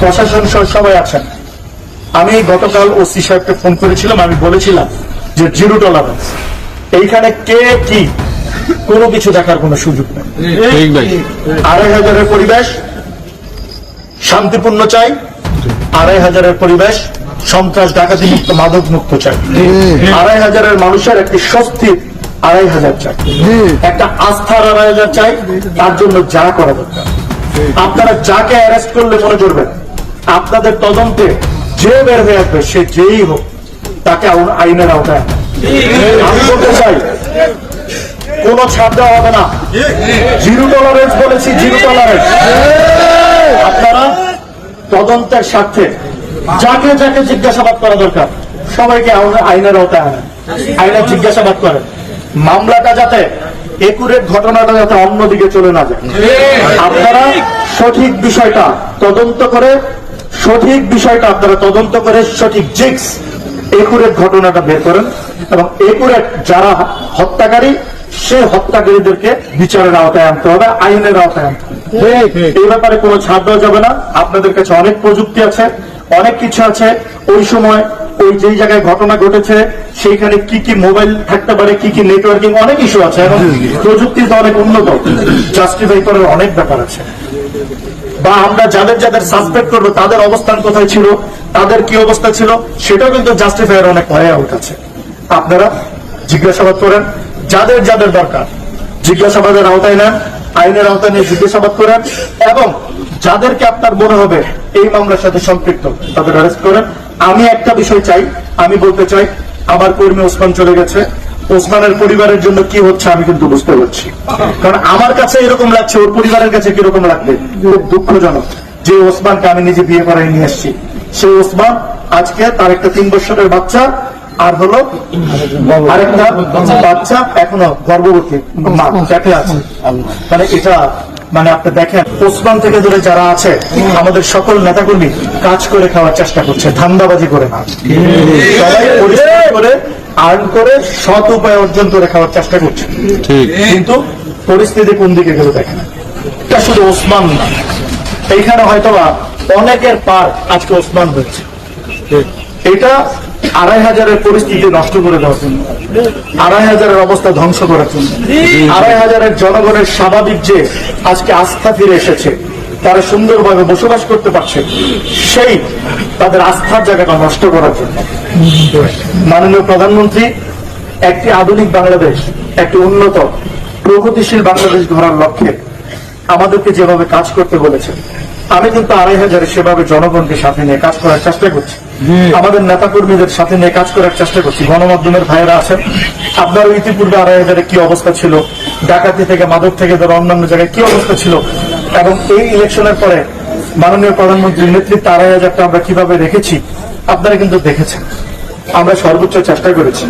প্রশাসন সবাই আছেন। আমি গতকাল ওসি সাহেবকে ফোন করেছিলাম, আমি বলেছিলাম যে জিরো টলারেন্স, এইখানে কে কি কোনো কিছু দেখার কোনো সুযোগ নেই। 2500-এর পরিবেশ শান্তিপূর্ণ চাই, 2500-এর পরিবেশ সন্ত্রাস ডাকাতি মুক্ত মাদক মুক্ত চাই, 2500-এর মানুষের একটি স্বস্তির 2500 চাই, একটা আস্থার 2500 চাই। তার জন্য যা করা দরকার, আপনারা যাকে অ্যারেস্ট করলে মনে করবেন আপনাদের তদন্তে যে বের হয়ে আসবে, সে যেই হোক, তাকে আইনের আওতায়। আমি বলতে চাই কোনো ছাড় দেওয়া হবে না। জিরো টলারেন্স বলেছি, জিরো টলারেন্স। আপনারা তদন্তের স্বার্থে যাকে যাকে জিজ্ঞাসাবাদ করা দরকার সবাইকে আইনের আওতায় আনেন, আইনের জিজ্ঞাসাবাদ করেন। মামলাটা যাতে একুরেট ঘটনাটা যাতে অন্যদিকে চলে না যায়, আপনারা সঠিক বিষয়টা তদন্ত করে সঠিক জিক্স একুরেট ঘটনাটা বের করেন এবং একুরেট যারা হত্যাকারী সে হত্যাকারীদেরকে বিচারের আওতায় আনতে হবে, আইনের আওতায় আনতে হবে। এই ব্যাপারে কোনো ছাড় দেওয়া যাবে না। আপনাদের কাছে অনেক প্রযুক্তি আছে, অনেক কিছু আছে। ওই সময় ওই যেই জায়গায় ঘটনা ঘটেছে সেইখানে কি কি মোবাইল থাকতে পারে, কি কি নেটওয়ার্কিং, অনেক ইস্যু আছে এবং প্রযুক্তি তো অনেক উন্নত, জাস্টিফাই করার অনেক ব্যাপার আছে। বা আমরা যাদের যাদের সাসপেক্ট করবো তাদের অবস্থান কোথায় ছিল, তাদের কি অবস্থা ছিল, সেটাও কিন্তু জাস্টিফাইয়ের অনেক হয়ে উঠেছে। আপনারা জিজ্ঞাসাবাদ করেন, যাদের যাদের দরকার জিজ্ঞাসাবাদের আওতায় নেন, আইনের আওতায় নিয়ে জিজ্ঞাসাবাদ করেন এবং যাদেরকে আপনার মনে হবে এই মামলার সাথে সম্পৃক্ত তাদের অ্যারেস্ট করেন। আমি একটা বিষয় চাই, আমি বলতে চাই, আমার কর্মী ওসমান চলে গেছে, ওসমানের পরিবারের জন্য কি হচ্ছে আমি কিন্তু বুঝতে পারছি। কারণ আমার কাছে এরকম লাগছে, ওর পরিবারের কাছে কিরকম লাগবে, খুব দুঃখজনক। যে ওসমানকে আমি নিজে বিয়ে করাই নিয়ে এসেছি, সেই ওসমান আজকে তার একটা 3 বছরের বাচ্চা আর হলো আরেকটা বাচ্চা এখনো গর্ভবতী মা পেটে আছে। মানে এটা মানে আপনি দেখেন, ওসমান থেকে ধরে যারা আছে আমাদের সকল নেতাকর্মী কাজ করে খাওয়ার চেষ্টা করছে, ধান্দাবাজি করে না, সবাই পরিশ্রম করে আর্ন করে সৎ উপায় অর্জন করে খাওয়ার চেষ্টা করছে। কিন্তু পরিস্থিতি কোন দিকে গেল দেখেন। এটা শুধু ওসমান না, এইখানে হয়তোবা অনেকের পার আজকে ওসমান হচ্ছে। এটা 2500-এর পরিস্থিতি নষ্ট করে দেওয়ার জন্য, 2500-এর অবস্থা ধ্বংস করার জন্য, 2500-এর জনগণের স্বাভাবিক যে আজকে আস্থা ফিরে এসেছে, তারা সুন্দরভাবে বসবাস করতে পারছে, সেই তাদের আস্থার জায়গাটা নষ্ট করার জন্য মাননীয় প্রধানমন্ত্রী একটি আধুনিক বাংলাদেশ, একটি উন্নত প্রগতিশীল বাংলাদেশ গড়ার লক্ষ্যে আমাদেরকে যেভাবে কাজ করতে বলেছেন, আমি কিন্তু 2500-এ সেভাবে জনগণকে সাথে নিয়ে কাজ করার চেষ্টা করছি, আমাদের নেতা কর্মীদের সাথে নিয়ে কাজ করার চেষ্টা করছি। গণমাধ্যমের ভাইয়েরা আছেন, আপনারও ইতিপূর্বে 2500-এ কি অবস্থা ছিল, ডাকাতি থেকে মাদক থেকে ধরে অন্যান্য জায়গায় কি অবস্থা ছিল, এবং এই ইলেকশনের পরে মাননীয় প্রধানমন্ত্রীর নেতৃত্বে 2500-টা আমরা কিভাবে রেখেছি আপনারা কিন্তু দেখেছেন। আমরা সর্বোচ্চ চেষ্টা করেছি।